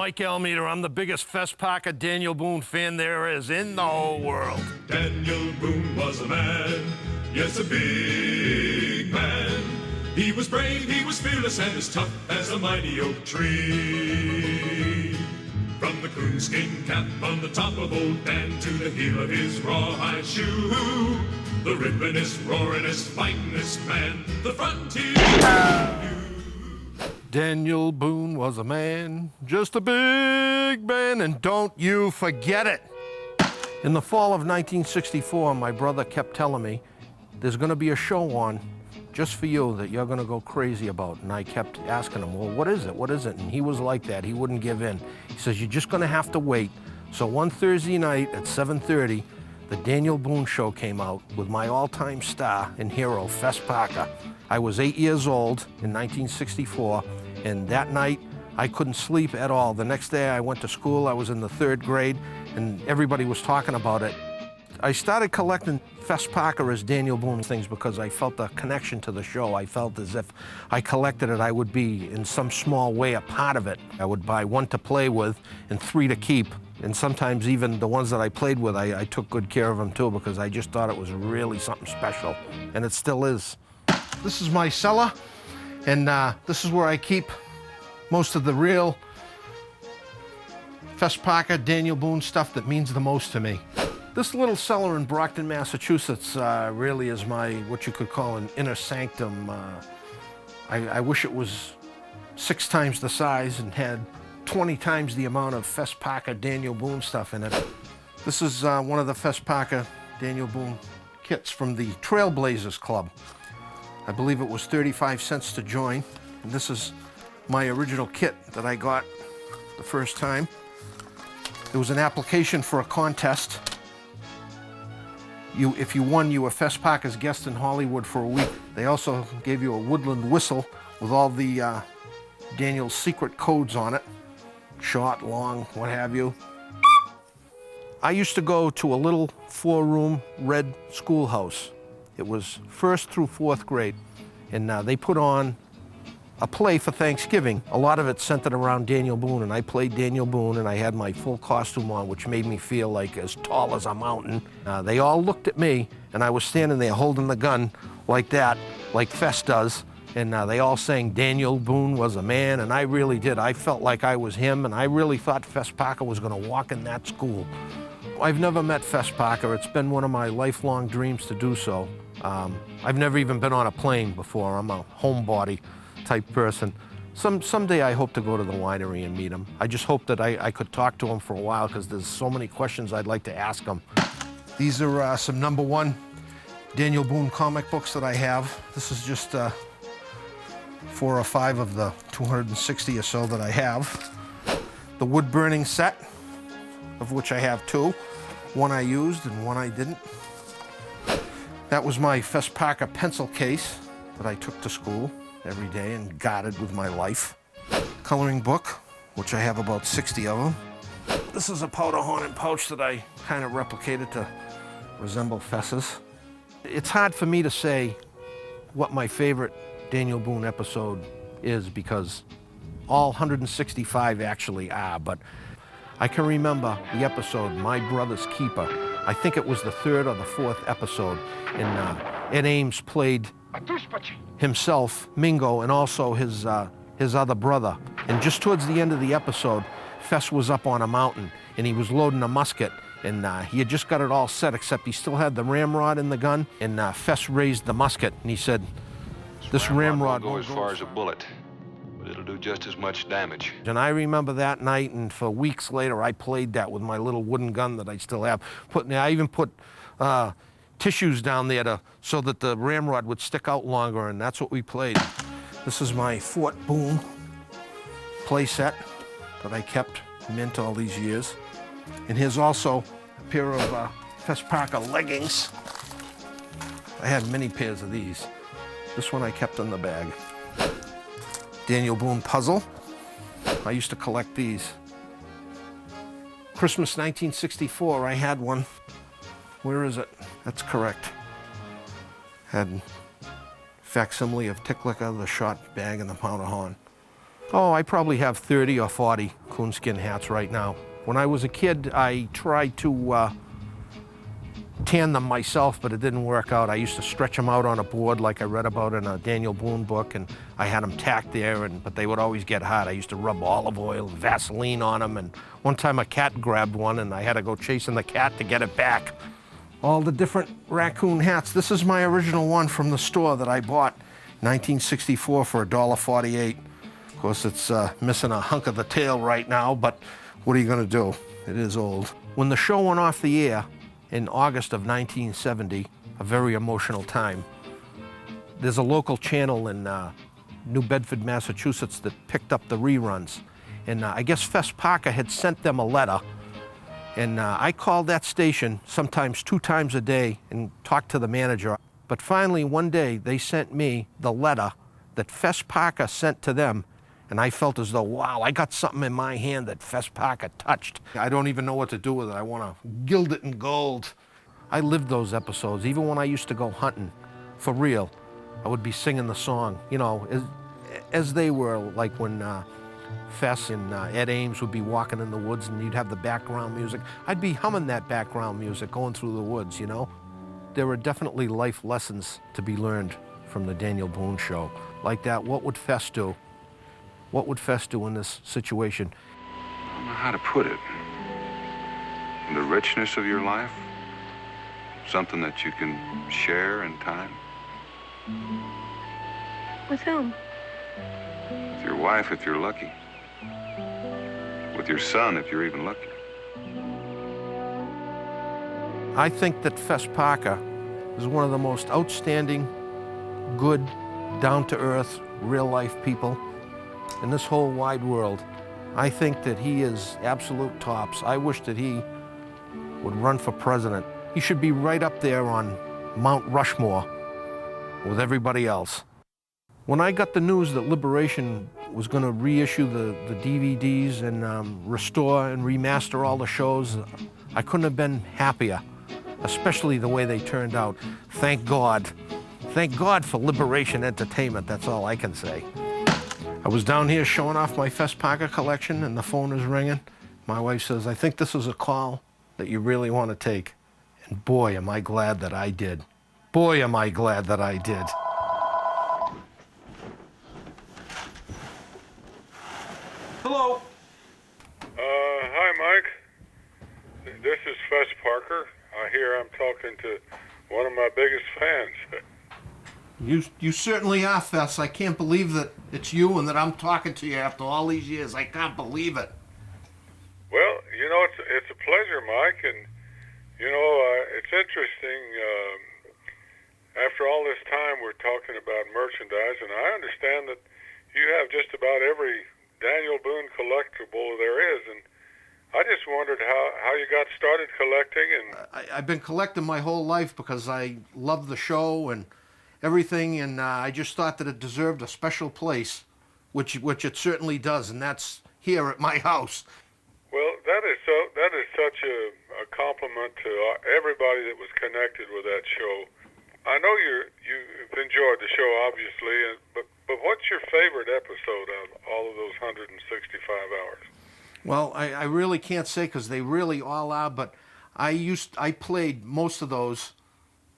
Mike Almeida. I'm the biggest Fess Parker-Daniel Boone fan there is in the whole world. Daniel Boone was a man, yes, a big man. He was brave, he was fearless, and as tough as a mighty oak tree. From the coonskin cap on the top of old Dan to the heel of his rawhide shoe, the rippinest, roaringest, fightingest man the frontier knew. Daniel Boone was a man, just a big man, and don't you forget it. In the fall of 1964, my brother kept telling me, there's gonna be a show on just for you that you're gonna go crazy about. And I kept asking him, well, what is it? What is it? And he was like that, he wouldn't give in. He says, you're just gonna have to wait. So one Thursday night at 7:30, the Daniel Boone Show came out with my all-time star and hero, Fess Parker. I was 8 years old in 1964, and that night I couldn't sleep at all. The next day I went to school, I was in the 3rd grade, and everybody was talking about it. I started collecting Fess Parker as Daniel Boone things because I felt a connection to the show. I felt as if I collected it, I would be in some small way a part of it. I would buy 1 to play with and 3 to keep. And sometimes even the ones that I played with, I took good care of them too, because I just thought it was really something special. And it still is. This is my cellar, and this is where I keep most of the real Fess Parker, Daniel Boone stuff that means the most to me. This little cellar in Brockton, Massachusetts really is my, what you could call an inner sanctum. I wish it was 6 times the size and had 20 times the amount of Fess Parker, Daniel Boone stuff in it. This is one of the Fess Parker, Daniel Boone kits from the Trailblazers Club. I believe it was 35 cents to join. And this is my original kit that I got the first time. There was an application for a contest. If you won, you were Fess Parker's guest in Hollywood for a week. They also gave you a woodland whistle with all the Daniel's secret codes on it. Short, long, what have you. I used to go to a little 4-room red schoolhouse. It was 1st through 4th grade, and they put on a play for Thanksgiving. A lot of it centered around Daniel Boone, and I played Daniel Boone, and I had my full costume on, which made me feel like as tall as a mountain. They all looked at me, and I was standing there holding the gun like that, like Fess does, and they all sang Daniel Boone was a man, and I really did. I felt like I was him, and I really thought Fess Parker was gonna walk in that school. I've never met Fess Parker. It's been one of my lifelong dreams to do so. I've never even been on a plane before. I'm a homebody type person. Someday I hope to go to the winery and meet him. I just hope that I could talk to him for a while, because there's so many questions I'd like to ask him. These are some #1 Daniel Boone comic books that I have. This is just 4 or 5 of the 260 or so that I have. The wood burning set, of which I have 2. One I used and one I didn't. That was my Fess Parker pencil case that I took to school every day and guarded with my life. Coloring book, which I have about 60 of them. This is a powder horn and pouch that I kind of replicated to resemble Fess's. It's hard for me to say what my favorite Daniel Boone episode is, because all 165 actually are, but I can remember the episode, My Brother's Keeper. I think it was the 3rd or the 4th episode, and Ed Ames played himself, Mingo, and also his other brother. And just towards the end of the episode, Fess was up on a mountain, and he was loading a musket, and he had just got it all set, except he still had the ramrod in the gun, and Fess raised the musket, and he said, this ramrod won't go as far as a bullet, but it'll do just as much damage. And I remember that night, and for weeks later, I played that with my little wooden gun that I still have. I even put tissues down there so that the ramrod would stick out longer, and that's what we played. This is my Fort Boone play set that I kept mint all these years. And here's also a pair of Fess Parker leggings. I had many pairs of these. This one I kept in the bag. Daniel Boone puzzle. I used to collect these. Christmas 1964, I had one. Where is it? That's correct. Had facsimile of Ticklicker, the shot bag, and the powder horn. Oh, I probably have 30 or 40 coonskin hats right now. When I was a kid, I tried to tan them myself, but it didn't work out. I used to stretch them out on a board like I read about in a Daniel Boone book, and I had them tacked there, but they would always get hot. I used to rub olive oil and Vaseline on them, and one time a cat grabbed one, and I had to go chasing the cat to get it back. All the different raccoon hats. This is my original one from the store that I bought 1964 for $1.48. Of course, it's missing a hunk of the tail right now, but what are you gonna do? It is old. When the show went off the air in August of 1970, a very emotional time, there's a local channel in New Bedford, Massachusetts that picked up the reruns. And I guess Fess Parker had sent them a letter. And I called that station sometimes 2 times a day and talked to the manager. But finally, one day, they sent me the letter that Fess Parker sent to them. And I felt as though, wow, I got something in my hand that Fess Parker touched. I don't even know what to do with it. I want to gild it in gold. I lived those episodes. Even when I used to go hunting, for real, I would be singing the song, you know, as they were, like when Fess and Ed Ames would be walking in the woods and you'd have the background music. I'd be humming that background music going through the woods, you know? There were definitely life lessons to be learned from the Daniel Boone show. Like that, what would Fess do? What would Fess do in this situation? I don't know how to put it. The richness of your life, something that you can share in time. With whom? With your wife, if you're lucky. With your son, if you're even lucky. I think that Fess Parker is one of the most outstanding, good, down-to-earth, real-life people in this whole wide world. I think that he is absolute tops. I wish that he would run for president. He should be right up there on Mount Rushmore with everybody else. When I got the news that Liberation was going to reissue the DVDs and restore and remaster all the shows, I couldn't have been happier, especially the way they turned out. Thank God. Thank God for Liberation Entertainment, that's all I can say. I was down here showing off my Fess Parker collection and the phone is ringing. My wife says, I think this is a call that you really want to take. And boy, am I glad that I did. Boy, am I glad that I did. Hello. Hi, Mike. This is Fess Parker. I hear I'm talking to one of my biggest fans. You certainly are, Fess. I can't believe that it's you and that I'm talking to you after all these years. I can't believe it. Well, you know, it's a pleasure, Mike, and you know, it's interesting. After all this time, we're talking about merchandise, and I understand that you have just about every Daniel Boone collectible there is, and I just wondered how you got started collecting. And I've been collecting my whole life because I love the show and everything, and I just thought that it deserved a special place, which it certainly does, and that's here at my house. well, that is such a compliment to everybody that was connected with that show. I know you've enjoyed the show, obviously, but what's your favorite episode of all of those 165 hours? Well, I really can't say because they really all are, but I played most of those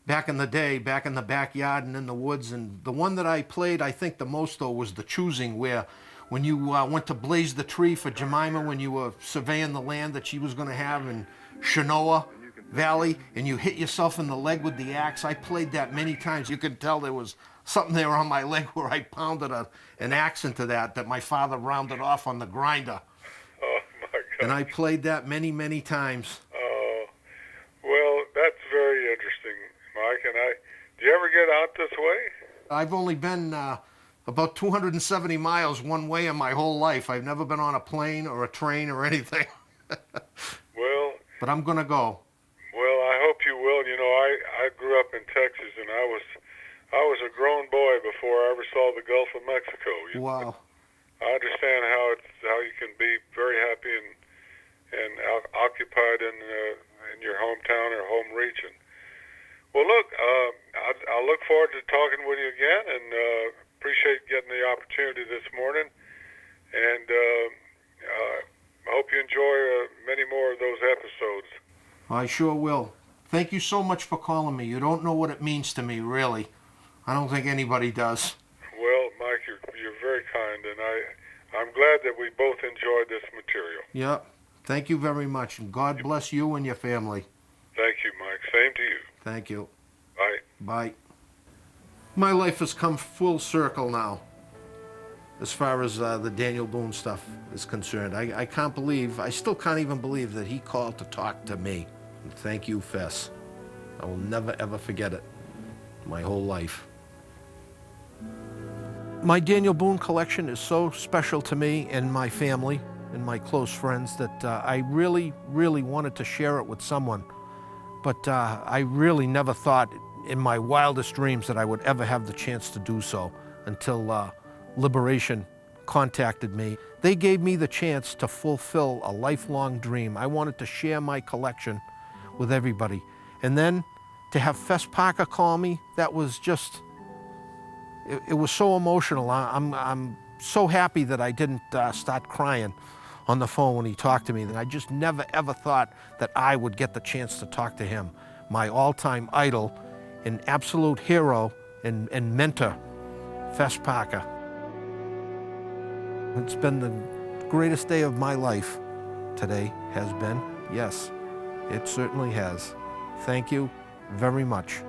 back in the day, back in the backyard and in the woods, and the one that I played, I think the most though, was the choosing, where when you went to blaze the tree for Jemima when you were surveying the land that she was going to have in Shanoa Valley, and you hit yourself in the leg with the axe. I played that many times. You could tell there was something there on my leg where I pounded an axe into that my father rounded off on the grinder. Oh, my God. And I played that many, many times. Oh, well, that's very interesting, Mike. And do you ever get out this way? I've only been about 270 miles one way in my whole life. I've never been on a plane or a train or anything. Well, But I'm going to go. well, I hope you will. You know, I grew up in Texas, and I was a grown boy before I ever saw the Gulf of Mexico. Wow. I understand how you can be very happy and occupied in your hometown or home region. Well, look, I'll look forward to talking with you again, and appreciate getting the opportunity this morning. and I hope you enjoy many more of those episodes. I sure will. Thank you so much for calling me. You don't know what it means to me, really. I don't think anybody does. Well, Mike, you're very kind, and I'm glad that we both enjoyed this material. Yep. Thank you very much, and God bless you and your family. Thank you, Mike. Same to you. Thank you. Bye. Bye. My life has come full circle now, as far as the Daniel Boone stuff is concerned. I can't believe, I still can't even believe that he called to talk to me. And thank you, Fess. I will never, ever forget it my whole life. My Daniel Boone collection is so special to me and my family and my close friends that I really, really wanted to share it with someone. But I really never thought in my wildest dreams that I would ever have the chance to do so until Liberation contacted me. They gave me the chance to fulfill a lifelong dream. I wanted to share my collection with everybody. And then to have Fess Parker call me, that was just, it was so emotional. I'm so happy that I didn't start crying on the phone when he talked to me. And I just never ever thought that I would get the chance to talk to him, my all-time idol and absolute hero and mentor, Fess Parker. It's been the greatest day of my life. Today has been, yes, it certainly has. Thank you very much.